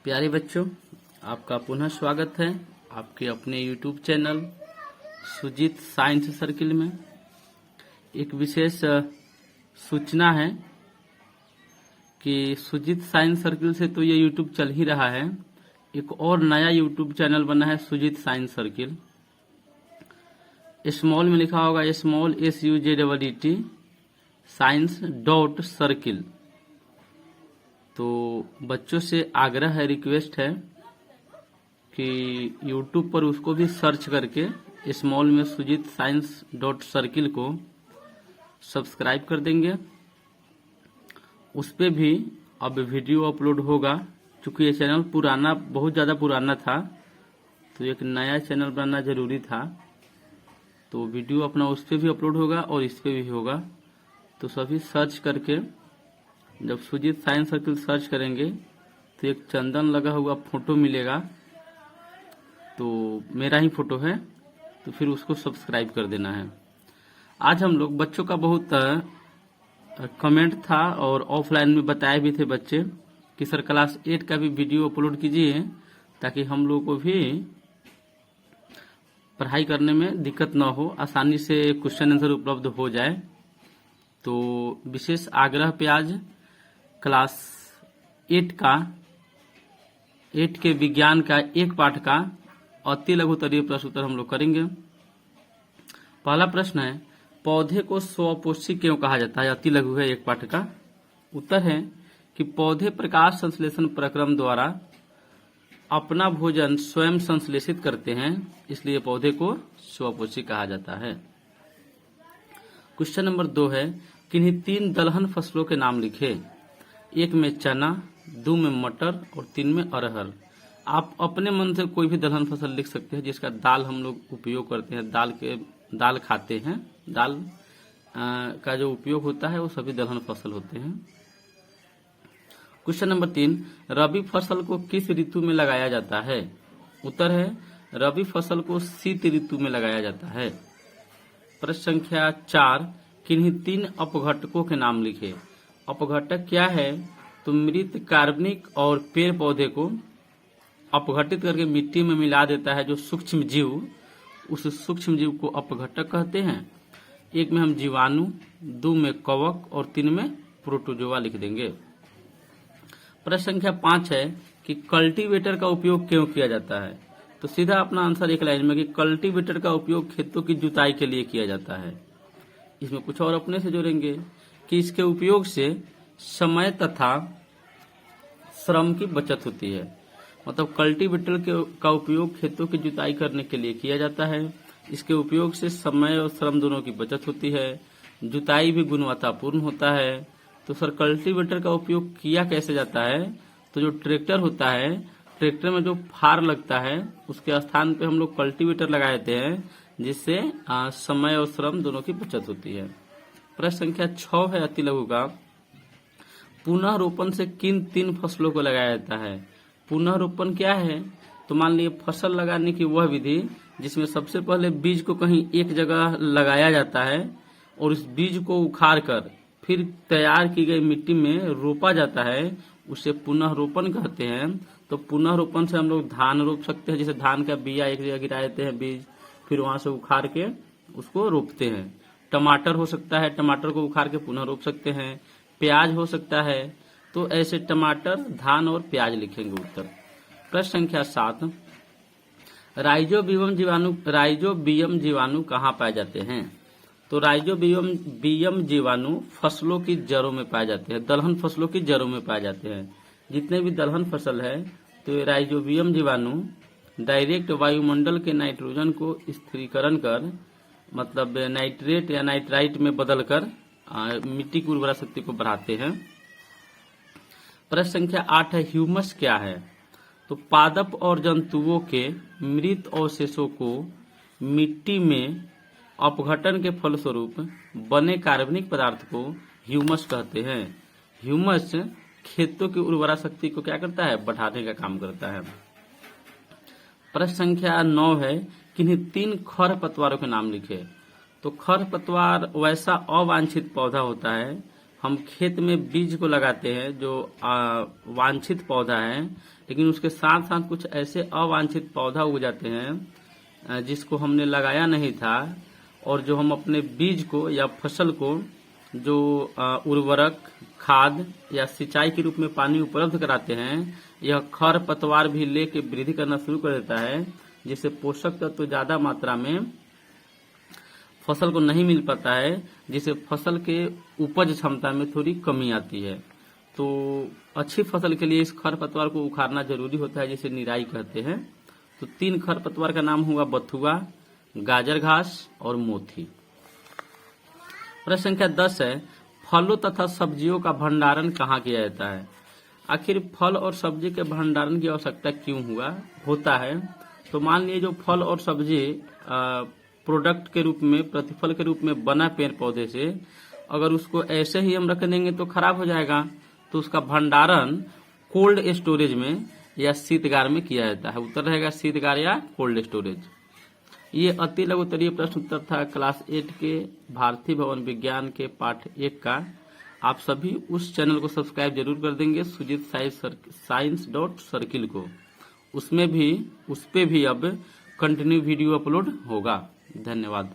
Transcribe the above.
प्यारे बच्चों, आपका पुनः स्वागत है आपके अपने YouTube channel Sujeet science circle में। एक विशेष सूचना है कि सुजीत साइंस सर्किल से तो ये YouTube चल ही रहा है, एक और नया YouTube चैनल बना है सुजीत साइंस सर्किल। स्मॉल में लिखा होगा स्मॉल SUJEET साइंस.सर्किल। तो बच्चों से आग्रह है, रिक्वेस्ट है कि YouTube पर उसको भी सर्च करके स्मॉल में सुजीत साइंस.सर्किल को सब्सक्राइब कर देंगे। उस पे भी अब वीडियो अपलोड होगा। चूंकि ये चैनल पुराना, बहुत ज़्यादा पुराना था, तो एक नया चैनल बनाना जरूरी था। तो वीडियो अपना उस पे भी अपलोड होगा और इस पे भी होगा। तो सभी सर्च करके, जब सुजीत साइंस सर्किल सर्च करेंगे तो एक चंदन लगा हुआ फोटो मिलेगा, तो मेरा ही फोटो है, तो फिर उसको सब्सक्राइब कर देना है। आज हम लोग बच्चों का बहुत कमेंट था और ऑफलाइन में बताए भी थे बच्चे कि सर क्लास 8 का भी वीडियो अपलोड कीजिए ताकि हम लोग को भी पढ़ाई करने में दिक्कत ना हो, आसानी से क्वेश्चन आंसर उपलब्ध हो जाए। तो विशेष आग्रह पे आज क्लास 8 के विज्ञान का एक पाठ का अति लघुत्तरीय प्रश्न उत्तर हम लोग करेंगे। पहला प्रश्न है, पौधे को स्वपोषी क्यों कहा जाता है? अति लघु है, एक पाठ का। उत्तर है कि पौधे प्रकाश संश्लेषण प्रक्रम द्वारा अपना भोजन स्वयं संश्लेषित करते हैं, इसलिए पौधे को स्वपोषी कहा जाता है। क्वेश्चन नंबर 2 है, किन्हीं 3 दलहन फसलों के नाम लिखे। 1 में चना, 2 में मटर और 3 में अरहर। आप अपने मन से कोई भी दलहन फसल लिख सकते हैं जिसका दाल हम लोग उपयोग करते हैं, दाल खाते हैं। दाल का जो उपयोग होता है वो सभी दलहन फसल होते हैं। क्वेश्चन नंबर 3, रबी फसल को किस ऋतु में लगाया जाता है? उत्तर है रबी फसल को शीत ऋतु में लगाया जाता है। प्रश्न संख्या 4, किन्हीं 3 अपघटकों के नाम लिखे। अपघटक क्या है? तो मृत कार्बनिक और पेड़ पौधे को अपघटित करके मिट्टी में मिला देता है जो सूक्ष्म जीव, उस सूक्ष्म जीव को अपघटक कहते हैं। 1 में हम जीवाणु, 2 में कवक और 3 में प्रोटोजोआ लिख देंगे। प्रश्न संख्या 5 है कि कल्टीवेटर का उपयोग क्यों किया जाता है? तो सीधा अपना आंसर एक लाइन में कि कल्टीवेटर का उपयोग खेतों की जुताई के लिए किया जाता है। इसमें कुछ और अपने से जोड़ेंगे कि इसके उपयोग से समय तथा श्रम की बचत होती है। मतलब कल्टीवेटर का उपयोग खेतों की जुताई करने के लिए किया जाता है। इसके उपयोग से समय और श्रम दोनों की बचत होती है, जुताई भी गुणवत्तापूर्ण होता है। तो सर कल्टीवेटर का उपयोग किया कैसे जाता है? तो जो ट्रैक्टर होता है, ट्रैक्टर में जो फार लगता है उसके स्थान पे हम लोग कल्टीवेटर लगा देते हैं, जिससे समय और श्रम दोनों की बचत होती है। प्रश्न संख्या 6 है अति लघु का, पुनः रोपण से किन 3 फसलों को लगाया जाता है? पुनः रोपण क्या है? तो मान लीजिए फसल लगाने की वह विधि जिसमें सबसे पहले बीज को कहीं एक जगह लगाया जाता है और उस बीज को उखाड़ कर फिर तैयार की गई मिट्टी में रोपा जाता है, उसे पुनः रोपण कहते हैं। तो पुनः रोपण से हम लोग धान रोप सकते हैं, जैसे धान का बिया एक जगह गिरा देते हैं बीज, फिर वहां से उखाड़ के उसको रोपते हैं। टमाटर हो सकता है, टमाटर को उखाड़ के पुनः रोप सकते हैं। प्याज हो सकता है। तो ऐसे टमाटर, धान और प्याज लिखेंगे उत्तर। प्रश्न संख्या 7, राइजोबियम जीवाणु कहाँ पाए जाते हैं? तो राइजोबियम जीवाणु फसलों की जड़ों में पाए जाते हैं, दलहन फसलों की जड़ों में पाए जाते हैं। जितने भी दलहन फसल है तो राइजोबियम जीवाणु डायरेक्ट वायुमंडल के नाइट्रोजन को स्थिरीकरण कर, मतलब नाइट्रेट या नाइट्राइट में बदलकर मिट्टी की उर्वरा शक्ति को बढ़ाते हैं। प्रश्न संख्या 8 है, ह्यूमस क्या है? तो पादप और जंतुओं के मृत अवशेषों को मिट्टी में अपघटन के फलस्वरूप बने कार्बनिक पदार्थ को ह्यूमस कहते हैं। ह्यूमस खेतों की उर्वरा शक्ति को क्या करता है? बढ़ाने का काम करता है। प्रश्न संख्या 9 है, किन्हीं 3 खरपतवारों के नाम लिखे। तो खरपतवार वैसा अवांछित पौधा होता है, हम खेत में बीज को लगाते हैं जो वांछित पौधा है, लेकिन उसके साथ साथ कुछ ऐसे अवांछित पौधा उग जाते हैं जिसको हमने लगाया नहीं था, और जो हम अपने बीज को या फसल को जो उर्वरक, खाद या सिंचाई के रूप में पानी उपलब्ध कराते हैं, यह खर पतवार भी लेके वृद्धि करना शुरू कर देता है, जिससे पोषक तत्व तो ज्यादा मात्रा में फसल को नहीं मिल पाता है, जिससे फसल के उपज क्षमता में थोड़ी कमी आती है। तो अच्छी फसल के लिए इस खरपतवार को उखाड़ना जरूरी होता है, जिसे निराई कहते हैं। तो 3 खरपतवार का नाम हुआ बथुआ, गाजर घास और मोथी। प्रश्न संख्या 10 है, फलों तथा सब्जियों का भंडारण कहाँ किया जाता है? आखिर फल और सब्जी के भंडारण की आवश्यकता क्यों होता है? तो मान लीजिए जो फल और सब्जी प्रोडक्ट के रूप में, प्रतिफल के रूप में बना पेड़ पौधे से, अगर उसको ऐसे ही हम रख देंगे तो खराब हो जाएगा। तो उसका भंडारण कोल्ड स्टोरेज में या शीतगार में किया जाता है। उत्तर रहेगा शीतगार या कोल्ड स्टोरेज। ये अति लघु उत्तरीय प्रश्न उत्तर था क्लास 8 के भारतीय भवन विज्ञान के पाठ 1 का। आप सभी उस चैनल को सब्सक्राइब जरूर कर देंगे, सुजीत science.circle को। उस पे भी अब कंटिन्यू वीडियो अपलोड होगा। धन्यवाद।